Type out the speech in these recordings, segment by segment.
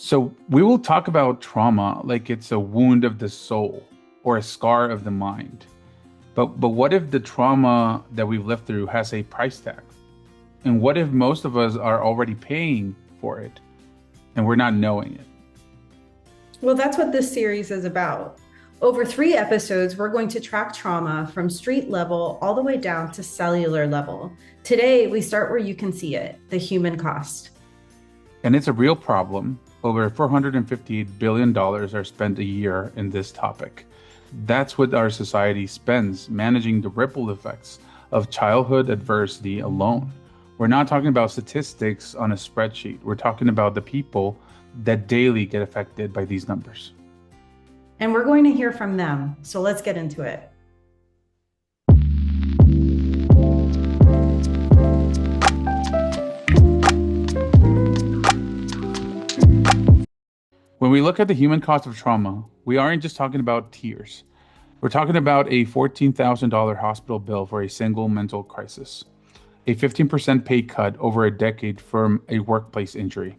So we will talk about trauma like it's a wound of the soul or a scar of the mind. But what if the trauma that we've lived through has a price tag? And what if most of us are already paying for it and we're not knowing it? Well, that's what this series is about. Over 3 episodes, we're going to track trauma from street level all the way down to cellular level. Today, we start where you can see it, the human cost. And it's a real problem. Over $458 billion are spent a year in this topic. That's what our society spends managing the ripple effects of childhood adversity alone. We're not talking about statistics on a spreadsheet. We're talking about the people that daily get affected by these numbers. And we're going to hear from them. So let's get into it. When we look at the human cost of trauma, we aren't just talking about tears. We're talking about a $14,000 hospital bill for a single mental crisis, a 15% pay cut over a decade from a workplace injury,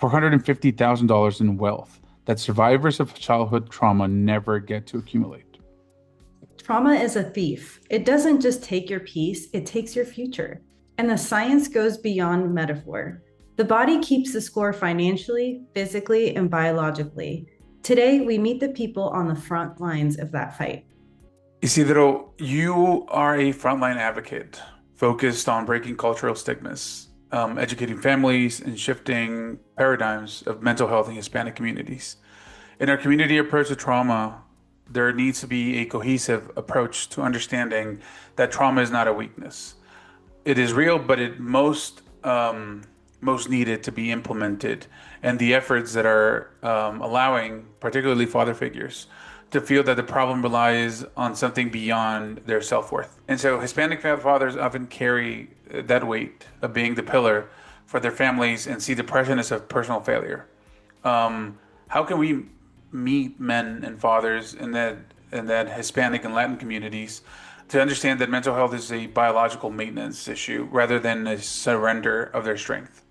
$450,000 in wealth that survivors of childhood trauma never get to accumulate. Trauma is a thief. It doesn't just take your peace, it takes your future. And the science goes beyond metaphor. The body keeps the score financially, physically, and biologically. Today, we meet the people on the front lines of that fight. Isidro, you are a frontline advocate focused on breaking cultural stigmas, educating families, and shifting paradigms of mental health in Hispanic communities. In our community approach to trauma, there needs to be a cohesive approach to understanding that trauma is not a weakness. It is real, but most needed to be implemented, and the efforts that are allowing, particularly father figures, to feel that the problem relies on something beyond their self-worth. And so Hispanic fathers often carry that weight of being the pillar for their families and see depression as a personal failure. How can we meet men and fathers in that Hispanic and Latin communities to understand that mental health is a biological maintenance issue rather than a surrender of their strength?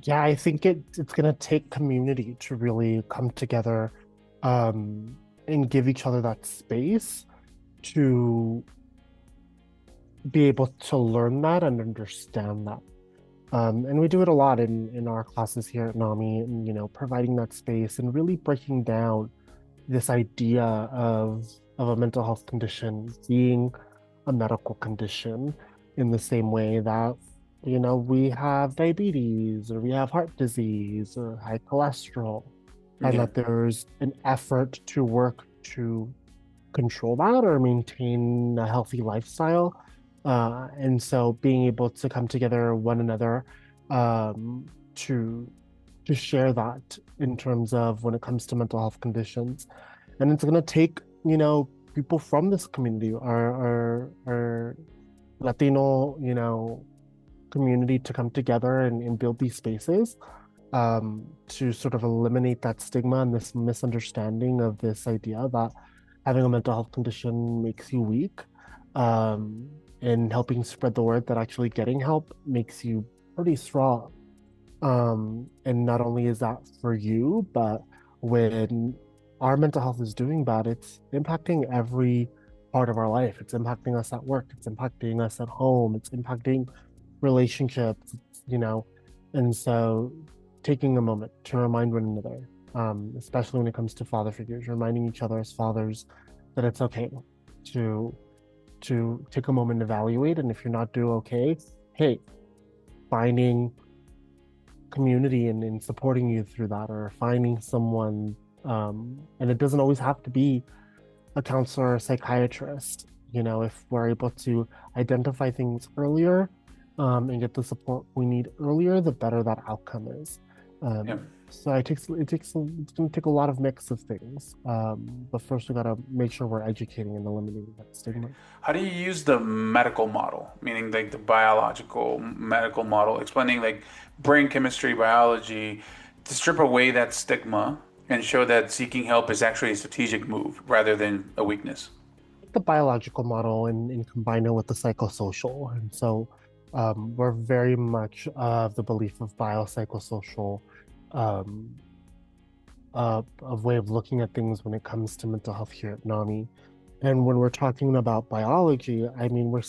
Yeah, I think it's gonna take community to really come together and give each other that space to be able to learn that and understand that. And we do it a lot in our classes here at NAMI, and providing that space and really breaking down this idea of a mental health condition being a medical condition in the same way that we have diabetes or we have heart disease or high cholesterol, and Yeah. that there's an effort to work to control that or maintain a healthy lifestyle. And so being able to come together one another to share that in terms of when it comes to mental health conditions. And it's going to take, people from this community, our Latino, community to come together and build these spaces to sort of eliminate that stigma and this misunderstanding of this idea that having a mental health condition makes you weak, and helping spread the word that actually getting help makes you pretty strong. And not only is that for you, but when our mental health is doing bad, it's impacting every part of our life. It's impacting us at work, it's impacting us at home, it's impacting relationships, and so taking a moment to remind one another, especially when it comes to father figures, reminding each other as fathers that it's okay to take a moment to evaluate, and if you're not doing okay, hey, finding community and supporting you through that, or finding someone, and it doesn't always have to be a counselor or a psychiatrist. If we're able to identify things earlier, and get the support we need earlier, the better that outcome is. Yeah. So it's going to take a lot of mix of things. But first we got to make sure we're educating and eliminating that stigma. How do you use the medical model, meaning like the biological medical model, explaining like brain chemistry, biology, to strip away that stigma and show that seeking help is actually a strategic move rather than a weakness? The biological model and combine it with the psychosocial. And so we're very much of the belief of biopsychosocial um, way of looking at things when it comes to mental health here at NAMI. And when we're talking about biology, I mean, we're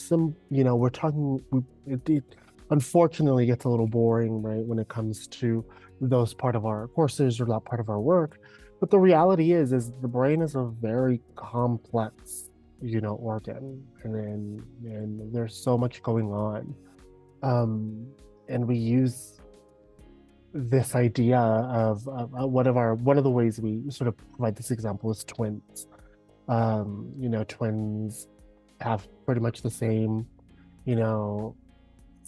talking, it unfortunately gets a little boring, right, when it comes to those part of our courses or that part of our work. But the reality is the brain is a very complex, organ, and there's so much going on. Um, and we use this idea of one of the ways we sort of provide this example is twins. Twins have pretty much the same, you know,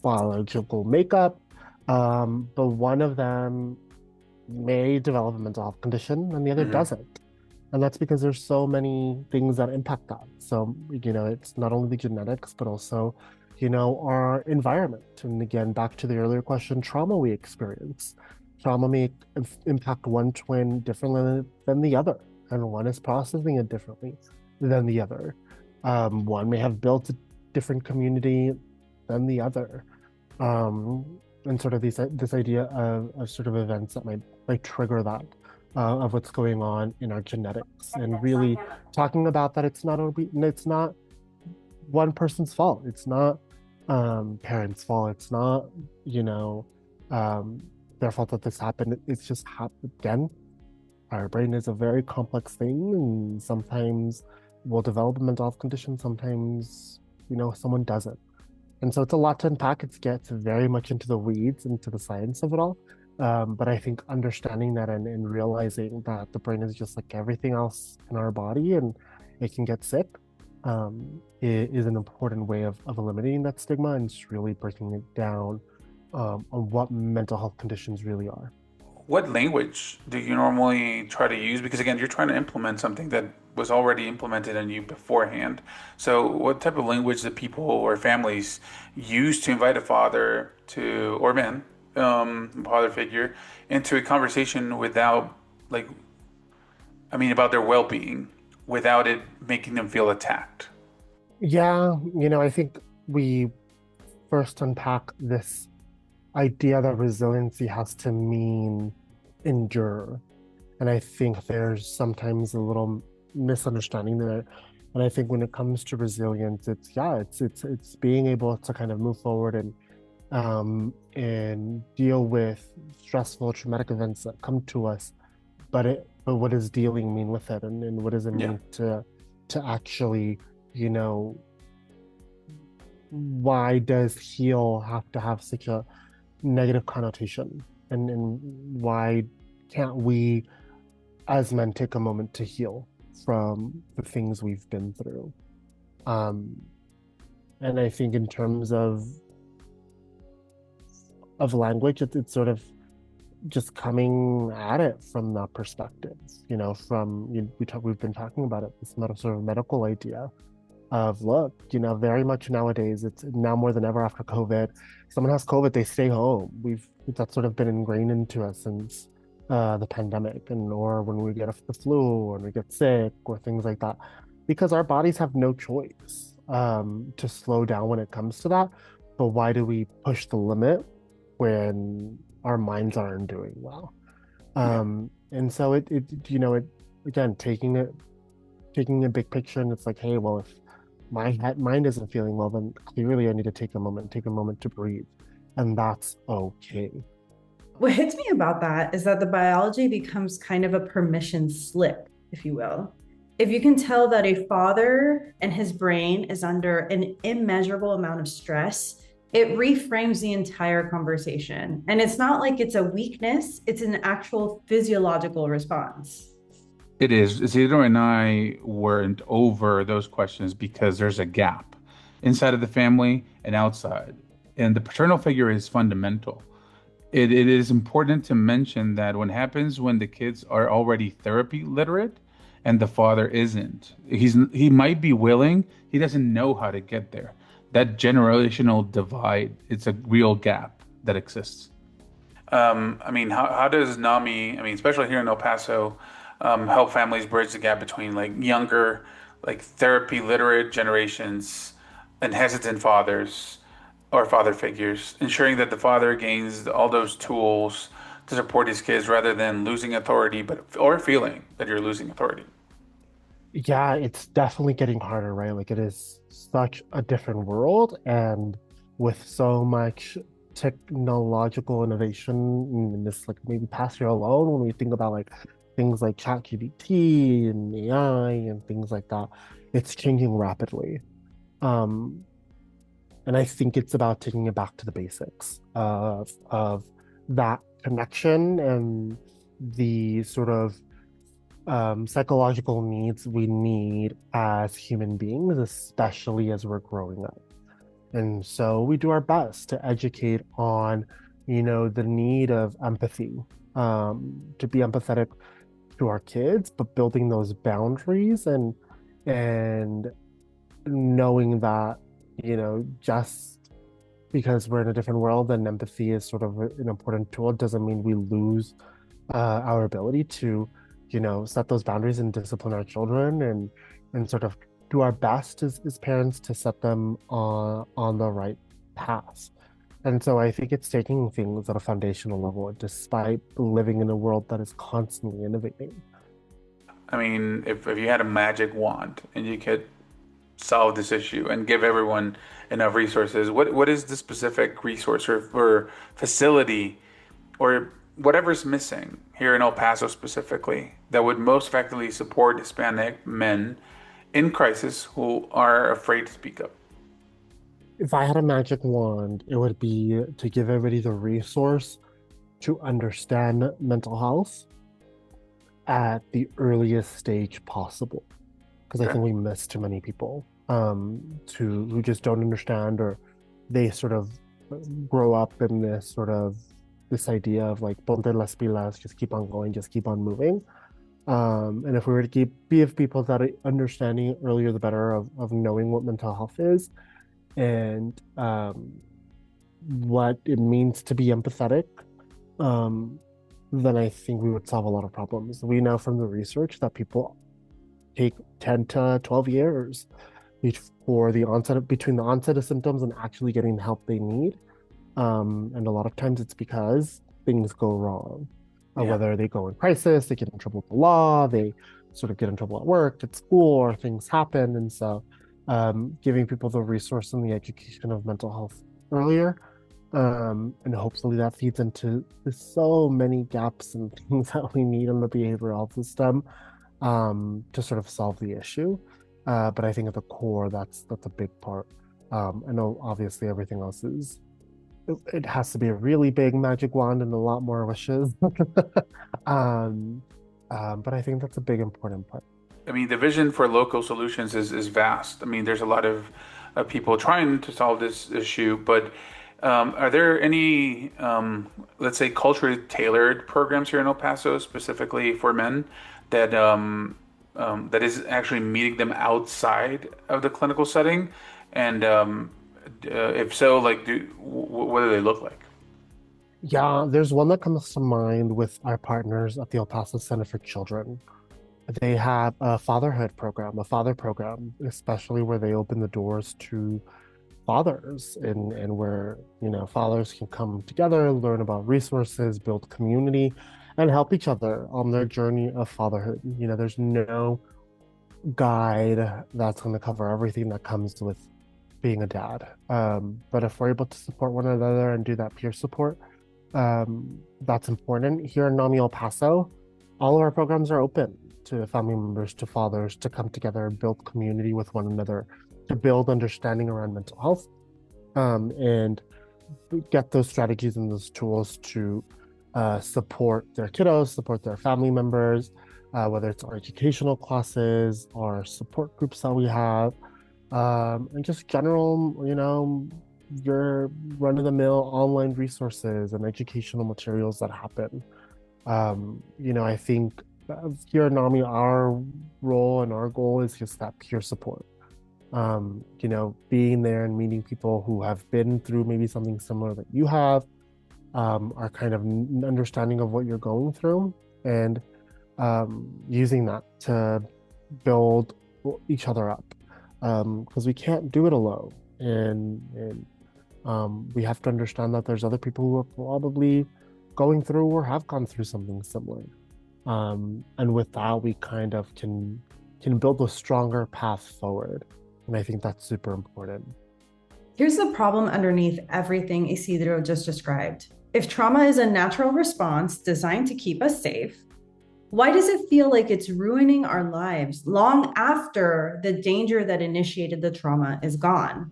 biological makeup, but one of them may develop a mental health condition and the other Hmm. doesn't. And that's because there's so many things that impact that. So, it's not only the genetics, but also, our environment. And again, back to the earlier question, trauma we experience. Trauma may impact one twin differently than the other, and one is processing it differently than the other. One may have built a different community than the other. Um, and sort of this idea of sort of events that might like trigger that of what's going on in our genetics, and really talking about that it's not one person's fault. It's not parents' fault. It's not you know um, their fault that this happened. It's just happened again. Our brain is a very complex thing, and sometimes we'll develop a mental health condition. Sometimes someone doesn't. And so it's a lot to unpack. It gets very much into the weeds, into the science of it all. But I think understanding that and realizing that the brain is just like everything else in our body and it can get sick is an important way of eliminating that stigma and just really breaking it down on what mental health conditions really are. What language do you normally try to use? Because again, you're trying to implement something that was already implemented in you beforehand. So, what type of language do people or families use to invite a father to or man, father figure, into a conversation without, like, I mean, about their well-being, without it making them feel attacked? Yeah, I think we first unpack this idea that resiliency has to mean endure. And I think there's sometimes a little misunderstanding there. And I think when it comes to resilience, it's being able to kind of move forward and deal with stressful traumatic events that come to us. But what does dealing mean with it, and what does it Yeah. mean to actually, you know, why does heal have to have such a negative connotation? And why can't we as men take a moment to heal from the things we've been through? Um, and I think in terms of language, it's sort of just coming at it from that perspective, we've been talking about it, this sort of medical idea of look, very much nowadays, it's now more than ever after COVID. Someone has COVID, they stay home. That's sort of been ingrained into us since the pandemic, and or when we get the flu or when we get sick or things like that, because our bodies have no choice to slow down when it comes to that. But why do we push the limit when our minds aren't doing well? Yeah. And so it again, taking a big picture, and it's like, hey, well, if mind isn't feeling well, then clearly I need to take a moment to breathe, and that's okay. What hits me about that is that the biology becomes kind of a permission slip, if you will. If you can tell that a father and his brain is under an immeasurable amount of stress, it reframes the entire conversation. And it's not like it's a weakness, it's an actual physiological response. It is. Isidro and I weren't over those questions because there's a gap inside of the family and outside. And the paternal figure is fundamental. It is important to mention that what happens when the kids are already therapy literate and the father isn't. He might be willing, he doesn't know how to get there. That generational divide, it's a real gap that exists. I mean, how does NAMI, I mean, especially here in El Paso, help families bridge the gap between like younger, like therapy literate generations and hesitant fathers or father figures, ensuring that the father gains all those tools to support these kids rather than losing authority, or feeling that you're losing authority. Yeah, it's definitely getting harder, right? Like it is such a different world, and with so much technological innovation in this like maybe past year alone, when we think about like things like ChatGPT and AI and things like that, it's changing rapidly. Um, and I think it's about taking it back to the basics of that connection and the sort of psychological needs we need as human beings, especially as we're growing up. And so we do our best to educate on, the need of empathy, to be empathetic to our kids, but building those boundaries and knowing that, just because we're in a different world and empathy is sort of an important tool doesn't mean we lose our ability to, set those boundaries and discipline our children and sort of do our best as parents to set them on the right path. And so I think it's taking things at a foundational level, despite living in a world that is constantly innovating. I mean, if you had a magic wand and you could solve this issue and give everyone enough resources, what is the specific resource or facility or whatever's missing here in El Paso specifically that would most effectively support Hispanic men in crisis who are afraid to speak up? If I had a magic wand, it would be to give everybody the resource to understand mental health at the earliest stage possible. Because I Okay. think we miss too many people to who just don't understand, or they sort of grow up in this idea of like ponte las pilas, just keep on going, just keep on moving. And if we were to give people that understanding earlier, the better of knowing what mental health is and what it means to be empathetic, um, then I think we would solve a lot of problems. We know from the research that people take 10 to 12 years before between the onset of symptoms and actually getting the help they need. And a lot of times it's because things go wrong. Yeah. Whether they go in crisis, they get in trouble with the law, they sort of get in trouble at work, at school, or things happen. And so giving people the resource and the education of mental health earlier. And hopefully that feeds into so many gaps and things that we need in the behavioral health system to sort of solve the issue. But I think at the core, that's a big part. I know obviously everything else it has to be a really big magic wand and a lot more wishes. um, but I think that's a big important part. I mean, the vision for local solutions is vast. I mean, there's a lot of people trying to solve this issue, but are there any, let's say, culturally tailored programs here in El Paso specifically for men that is actually meeting them outside of the clinical setting? And if so, like, what do they look like? Yeah, there's one that comes to mind with our partners at the El Paso Center for Children. They have a father program, especially where they open the doors to fathers and where, fathers can come together, learn about resources, build community, and help each other on their journey of fatherhood. There's no guide that's going to cover everything that comes with being a dad. But if we're able to support one another and do that peer support, that's important. Here in NAMI El Paso, all of our programs are open to family members, to fathers, to come together and build community with one another, to build understanding around mental health, and get those strategies and those tools to support their kiddos, support their family members, whether it's our educational classes, our support groups that we have, and just general, your run-of-the-mill online resources and educational materials that happen. I think here at NAMI, our role and our goal is just that peer support. Being there and meeting people who have been through maybe something similar that you have, are kind of understanding of what you're going through, and using that to build each other up, because we can't do it alone, and we have to understand that there's other people who are probably going through or have gone through something similar. And with that, we kind of can build a stronger path forward. And I think that's super important. Here's the problem underneath everything Isidro just described. If trauma is a natural response designed to keep us safe, why does it feel like it's ruining our lives long after the danger that initiated the trauma is gone?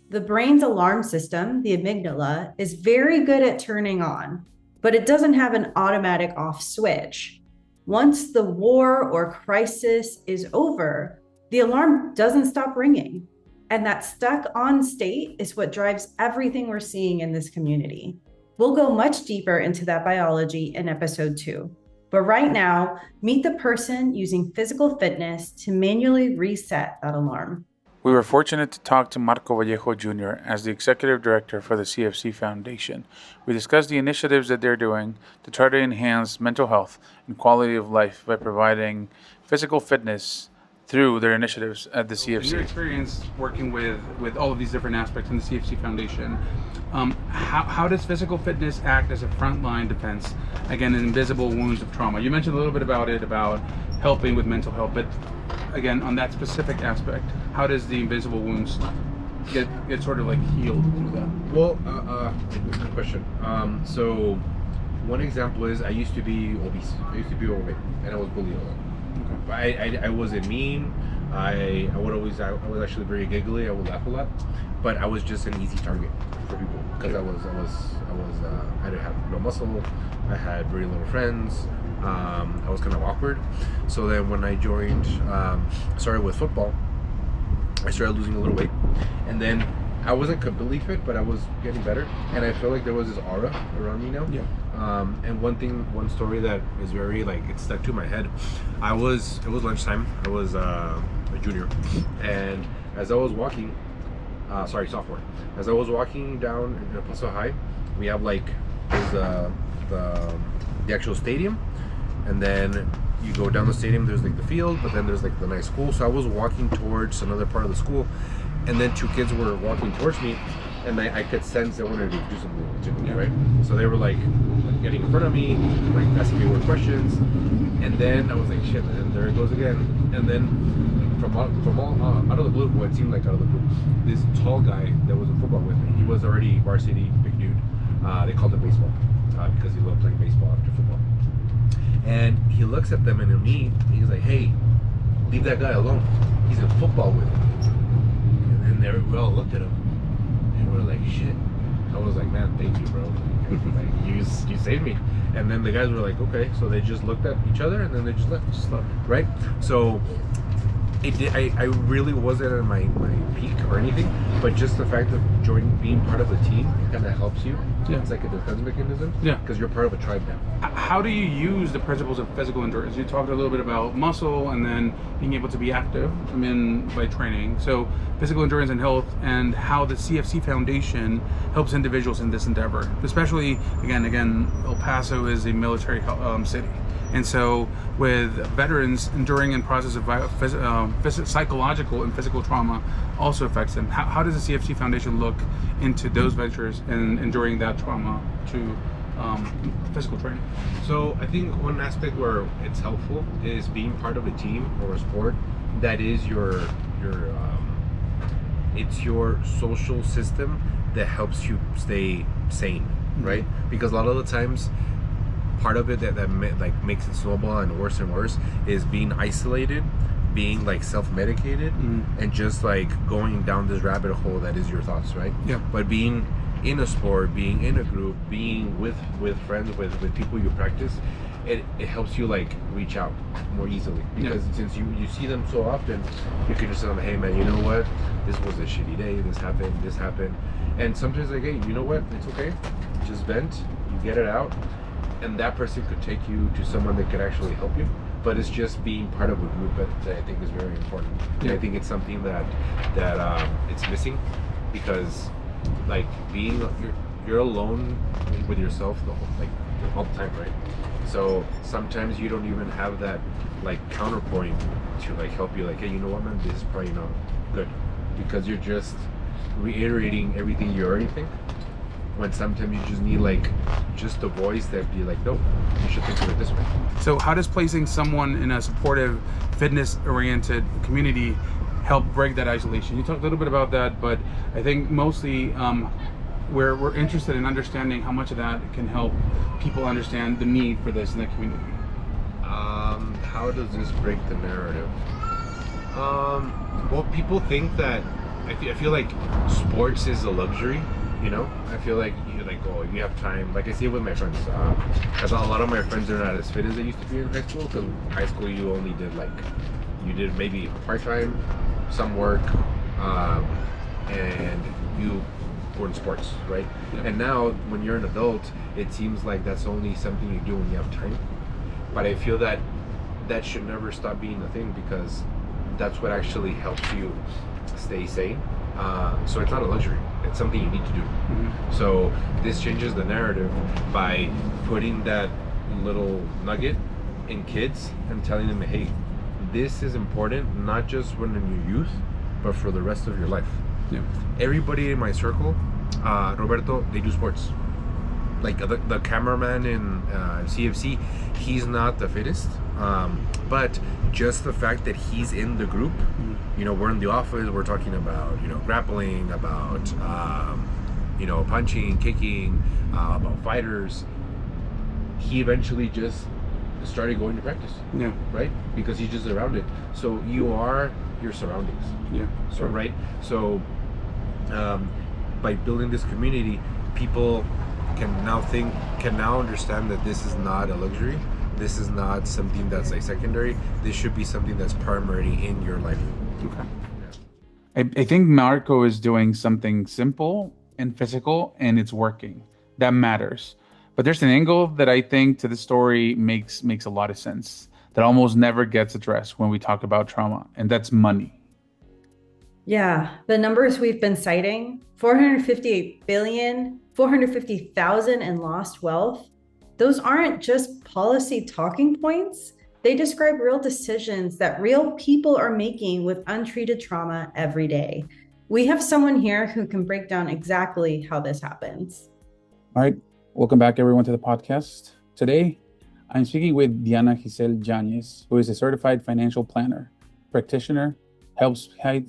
The brain's alarm system, the amygdala, is very good at turning on, but it doesn't have an automatic off switch. Once the war or crisis is over, the alarm doesn't stop ringing. And that stuck on state is what drives everything we're seeing in this community. We'll go much deeper into that biology in episode 2. But right now, meet the person using physical fitness to manually reset that alarm. We were fortunate to talk to Marco Vallejo Jr. as the Executive Director for the CFC Foundation. We discussed the initiatives that they're doing to try to enhance mental health and quality of life by providing physical fitness through their initiatives at the CFC. In your experience working with all of these different aspects in the CFC Foundation, how does physical fitness act as a frontline defense against invisible wounds of trauma? You mentioned a little bit about it, about helping with mental health, but again, on that specific aspect, how does the invisible wounds get sort of like healed through that? Well, good question. So one example is I used to be obese. I used to be overweight, and I was bullied a lot. I wasn't mean. I was actually very giggly. I would laugh a lot, but I was just an easy target for people because I didn't have no muscle. I had very little friends. I was kind of awkward. So then when I started with football, I started losing a little weight, and then I wasn't completely fit, but I was getting better, and I felt like there was this aura around me now. Yeah. And one story that is very it stuck to my head. It was lunchtime. I was a junior, and as I was walking, sophomore. As I was walking down in El Paso High, we have there's the actual stadium, and then you go down the stadium. There's the field, but then there's the nice school. So I was walking towards another part of the school, and then 2 kids were walking towards me, and I could sense they wanted to do something to me, right? So they were getting in front of me, asking me more questions, and then I was like, shit, and there it goes again. And then from all out of the blue, what seemed like out of the blue, this tall guy that was in football with me, he was already varsity, big dude. They called him baseball because he loved playing baseball after football. And he looks at them and at me, and he's like, hey, leave that guy alone. He's in football with me. And then we all looked at him, and we're like, shit. I was like, man, thank you, bro. You saved me. And then the guys were like, okay. So they just looked at each other, and then they just left. Right? So I really wasn't at my peak or anything, but just the fact of being part of a team kind of helps you. Yeah. It's like a defense mechanism. Yeah. Because you're part of a tribe now. How do you use the principles of physical endurance? You talked a little bit about muscle and then being able to be active, by training. So physical endurance and health, and how the CFC Foundation helps individuals in this endeavor. Especially, again, El Paso is a military city. And so with veterans, enduring and process of psychological and physical trauma also affects them. How does the CFC Foundation look into those ventures and enduring that trauma to physical training? So I think one aspect where it's helpful is being part of a team or a sport that is it's your social system that helps you stay sane, right? Because a lot of the times, part of it that makes it snowball and worse is being isolated, being self-medicated, and just going down this rabbit hole that is your thoughts, right? Yeah. But being in a sport, being in a group, being with friends, with people you practice, it helps you reach out more easily, because since you see them so often, you can just tell them, hey man, you know what, this was a shitty day, this happened, and sometimes hey, you know what, it's okay, just vent, you get it out, and that person could take you to someone that could actually help you. But it's just being part of a group that I think is very important. Yeah. I think it's something that it's missing, because being you're alone with yourself all the time, right? So sometimes you don't even have that counterpoint to help you, hey, you know what, man, this is probably not good, because you're just reiterating everything you already think. when sometimes you just need like just a voice that be like, no, you should think of it this way. So how does placing someone in a supportive, fitness-oriented community help break that isolation? You talked a little bit about that, but I think mostly we're interested in understanding how much of that can help people understand the need for this in the community. How does this break the narrative? Well, people think that I feel like sports is a luxury. You know, I feel like you oh, if you have time, like I see it with my friends. Because a lot of my friends are not as fit as they used to be in high school. Because high school you only did you did maybe part time, some work, and you were in sports, right? Yep. And now when you're an adult, it seems like that's only something you do when you have time. But I feel that that should never stop being a thing, because that's what actually helps you stay sane. So it's not a luxury, it's something you need to do. Mm-hmm. So this changes the narrative by putting that little nugget in kids and telling them, hey, this is important, not just when in your youth, but for the rest of your life. Yeah. Everybody in my circle, Roberto, they do sports. Like the cameraman in CFC, he's not the fittest, but just the fact that he's in the group, you know, we're in the office, we're talking about, you know, grappling, about, you know, punching, kicking, about fighters. He eventually just started going to practice. Yeah. Right? Because he's just around it. So you are your surroundings. Yeah. So, right? So, by building this community, people can now understand that this is not a luxury. This is not something that's like secondary. This should be something that's primary in your life. Okay. Yeah. I think Marco is doing something simple and physical, and it's working. That matters. But there's an angle that I think to the story makes a lot of sense that almost never gets addressed when we talk about trauma, and that's money. Yeah, the numbers we've been citing, 458 billion, 450,000 in lost wealth. Those aren't just policy talking points. They describe real decisions that real people are making with untreated trauma every day. We have someone here who can break down exactly how this happens. All right. Welcome back, everyone, to the podcast. Today, I'm speaking with Diana Giselle Yanez, who is a certified financial planner, practitioner, helps highly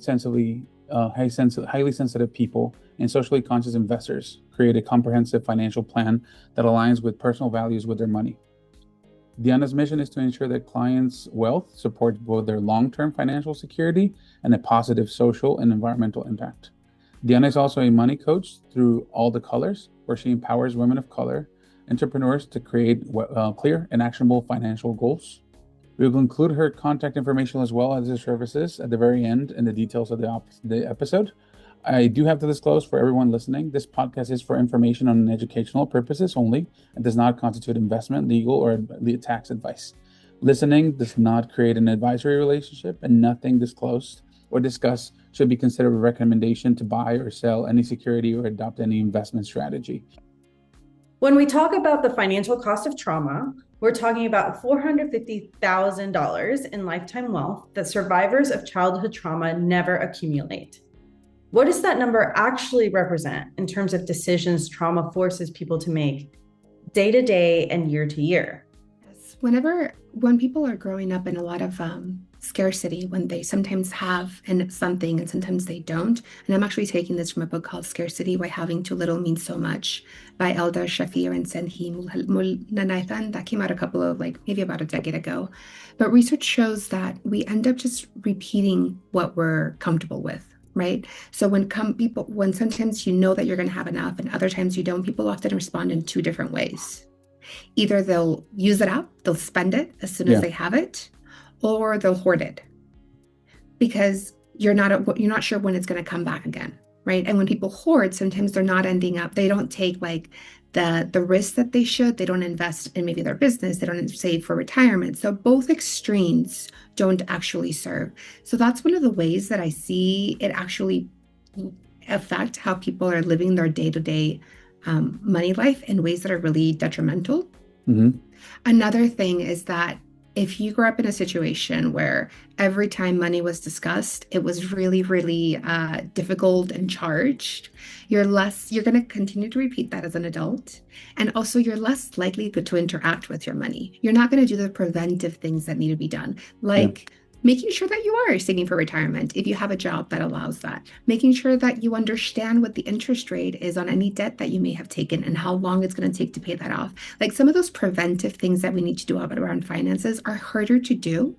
sensitive people and socially conscious investors create a comprehensive financial plan that aligns with personal values with their money. Diana's mission is to ensure that clients' wealth supports both their long-term financial security and a positive social and environmental impact. Diana is also a money coach through All the Colors, where she empowers women of color, entrepreneurs to create clear and actionable financial goals. We will include her contact information as well as her services at the very end in the details of the episode. I do have to disclose for everyone listening, this podcast is for information on educational purposes only and does not constitute investment, legal, or tax advice. Listening does not create an advisory relationship, and nothing disclosed or discussed should be considered a recommendation to buy or sell any security or adopt any investment strategy. When we talk about the financial cost of trauma, we're talking about $450,000 in lifetime wealth that survivors of childhood trauma never accumulate. What does that number actually represent in terms of decisions trauma forces people to make day to day and year to year? When people are growing up in a lot of scarcity, when they sometimes have something and sometimes they don't, and I'm actually taking this from a book called Scarcity, Why Having Too Little Means So Much by Elder Shafir and Senhi Mulnanathan. That came out maybe about a decade ago. But research shows that we end up just repeating what we're comfortable with. Right. So when sometimes you know that you're going to have enough and other times you don't, people often respond in two different ways. Either they'll use it up, they'll spend it as soon as they have it, or they'll hoard it because you're not sure when it's going to come back again. Right. And when people hoard, sometimes they're not ending up, they don't take the risk that they should. They don't invest in maybe their business. They don't save for retirement. So both extremes don't actually serve. So that's one of the ways that I see it actually affect how people are living their day-to-day money life in ways that are really detrimental. Mm-hmm. Another thing is that if you grew up in a situation where every time money was discussed, it was really, really difficult and charged, you're going to continue to repeat that as an adult. And also, you're less likely to interact with your money. You're not going to do the preventive things that need to be done, like making sure that you are saving for retirement if you have a job that allows that, making sure that you understand what the interest rate is on any debt that you may have taken and how long it's going to take to pay that off. Like, some of those preventive things that we need to do around finances are harder to do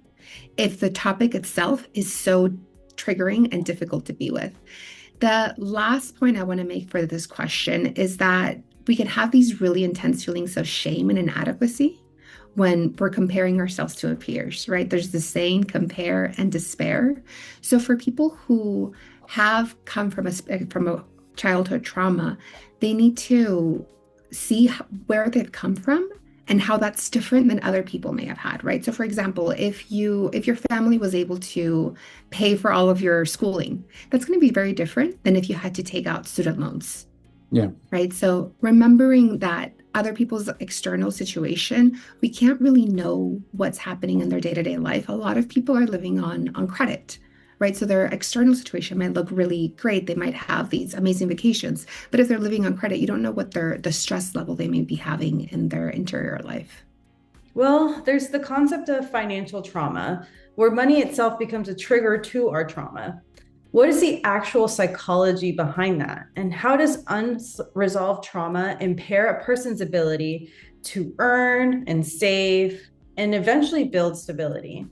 if the topic itself is so triggering and difficult to be with. The last point I want to make for this question is that we can have these really intense feelings of shame and inadequacy when we're comparing ourselves to our peers, right? There's the saying, compare and despair. So for people who have come from a childhood trauma, they need to see where they've come from and how that's different than other people may have had, right? So for example, if your family was able to pay for all of your schooling, that's going to be very different than if you had to take out student loans. Yeah. Right. So remembering that other people's external situation, we can't really know what's happening in their day-to-day life. A lot of people are living on credit, right? So their external situation might look really great. They might have these amazing vacations, but if they're living on credit, you don't know what the stress level they may be having in their interior life. Well, there's the concept of financial trauma, where money itself becomes a trigger to our trauma. What is the actual psychology behind that? And how does unresolved trauma impair a person's ability to earn and save and eventually build stability?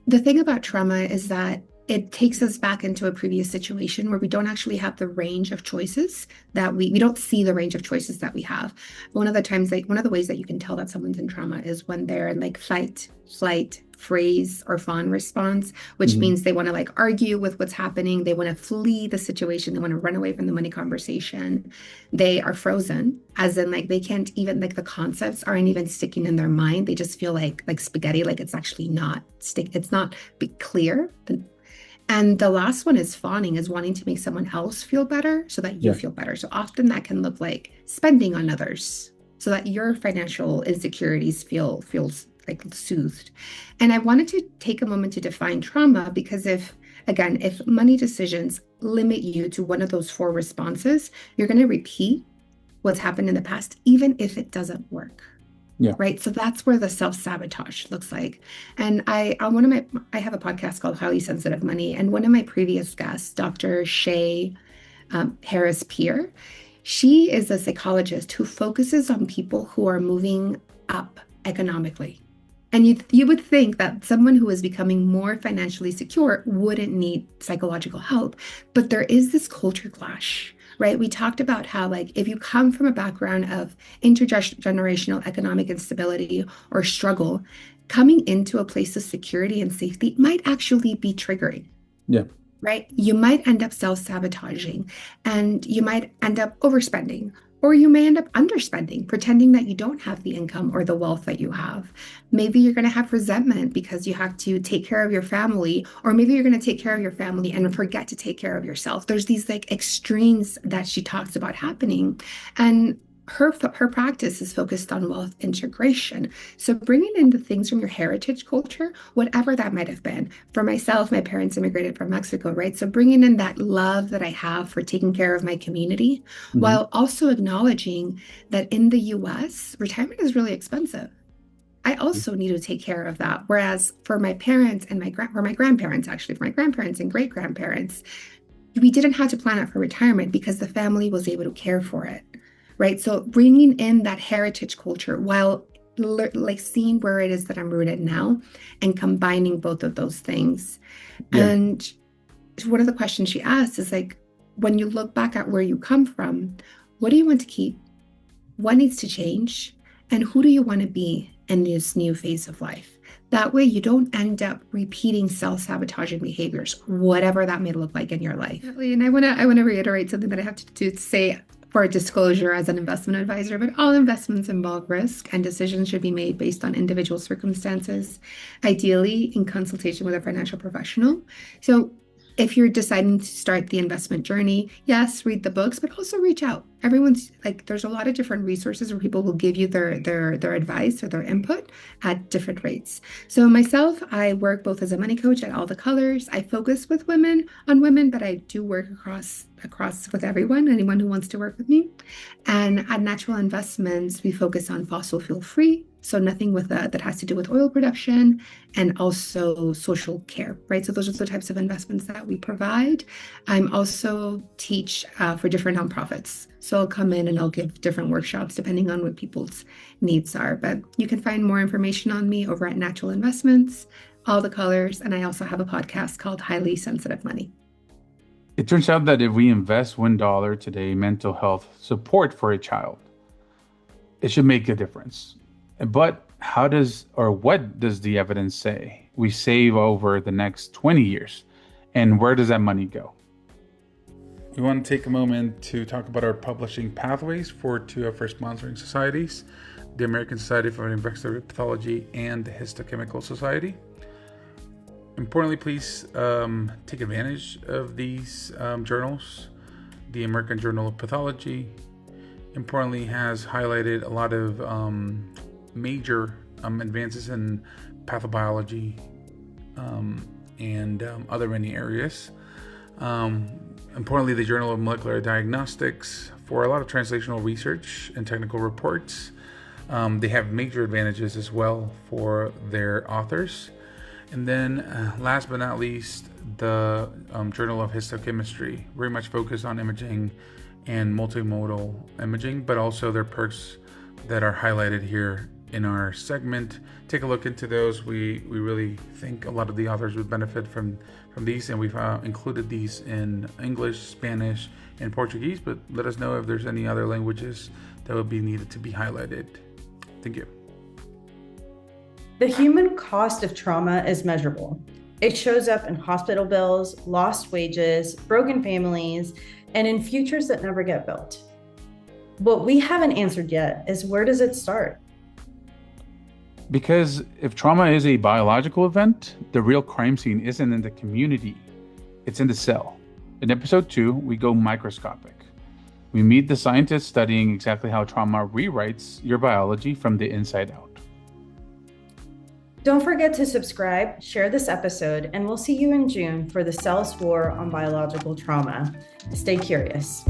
The thing about trauma is that it takes us back into a previous situation where we don't actually have the range of choices that we don't see the range of choices that we have. One of the ways that you can tell that someone's in trauma is when they're in like fight, flight, freeze, or fawn response, which means they want to like argue with what's happening. They want to flee the situation. They want to run away from the money conversation. They are frozen, as in like they can't even, like the concepts aren't even sticking in their mind. They just feel like spaghetti, like it's actually not it's not clear. And the last one is fawning, is wanting to make someone else feel better so that you feel better. So often that can look like spending on others so that your financial insecurities feels like soothed. And I wanted to take a moment to define trauma, because if money decisions limit you to one of those 4 responses, you're going to repeat what's happened in the past, even if it doesn't work. Yeah. Right. So that's where the self-sabotage looks like. And I have a podcast called Highly Sensitive Money. And one of my previous guests, Dr. Shay Harris Peer, she is a psychologist who focuses on people who are moving up economically. And you would think that someone who is becoming more financially secure wouldn't need psychological help, but there is this culture clash, right? We talked about how, like, if you come from a background of intergenerational economic instability or struggle, coming into a place of security and safety might actually be triggering. Yeah. Right? You might end up self-sabotaging, and you might end up overspending, or you may end up underspending, pretending that you don't have the income or the wealth that you have. Maybe you're going to have resentment because you have to take care of your family, or maybe you're going to take care of your family and forget to take care of yourself. There's these like extremes that she talks about happening. And her practice is focused on wealth integration. So bringing in the things from your heritage culture, whatever that might have been. For myself, my parents immigrated from Mexico, right? So bringing in that love that I have for taking care of my community, while also acknowledging that in the US, retirement is really expensive. I also need to take care of that. Whereas for my parents and my grandparents and great grandparents, we didn't have to plan out for retirement because the family was able to care for it. Right. So bringing in that heritage culture while like seeing where it is that I'm rooted now and combining both of those things. Yeah. And one of the questions she asked is like, when you look back at where you come from, what do you want to keep? What needs to change? And who do you want to be in this new phase of life? That way you don't end up repeating self-sabotaging behaviors, whatever that may look like in your life. And I want to reiterate something that I have to say for disclosure as an investment advisor, but all investments involve risk, and decisions should be made based on individual circumstances, ideally in consultation with a financial professional. So if you're deciding to start the investment journey, yes, read the books, but also reach out. Everyone's like, there's a lot of different resources where people will give you their advice or their input at different rates. So myself, I work both as a money coach at All the Colors. I focus with women, but I do work across with anyone who wants to work with me. And at Natural Investments, we focus on fossil fuel free. So nothing with that has to do with oil production, and also social care, right? So those are the types of investments that we provide. I'm also teach for different nonprofits. So I'll come in and I'll give different workshops depending on what people's needs are. But you can find more information on me over at Natural Investments, All the Colors, and I also have a podcast called Highly Sensitive Money. It turns out that if we invest $1 today in mental health support for a child, it should make a difference. But what does the evidence say we save over the next 20 years? And where does that money go? We want to take a moment to talk about our publishing pathways for two of our sponsoring societies, the American Society for Investigative Pathology and the Histochemical Society. Importantly, please take advantage of these journals. The American Journal of Pathology, importantly, has highlighted a lot of major advances in pathobiology and other many areas. Importantly, the Journal of Molecular Diagnostics for a lot of translational research and technical reports. They have major advantages as well for their authors. And then last but not least, the Journal of Histochemistry, very much focused on imaging and multimodal imaging, but also their perks that are highlighted here in our segment. Take a look into those. We really think a lot of the authors would benefit from these, and we've included these in English, Spanish, and Portuguese, but let us know if there's any other languages that would be needed to be highlighted. Thank you. The human cost of trauma is measurable. It shows up in hospital bills, lost wages, broken families, and in futures that never get built. What we haven't answered yet is, where does it start? Because if trauma is a biological event, the real crime scene isn't in the community, it's in the cell. In episode 2, we go microscopic. We meet the scientists studying exactly how trauma rewrites your biology from the inside out. Don't forget to subscribe, share this episode, and we'll see you in June for the Cell's War on Biological Trauma. Stay curious.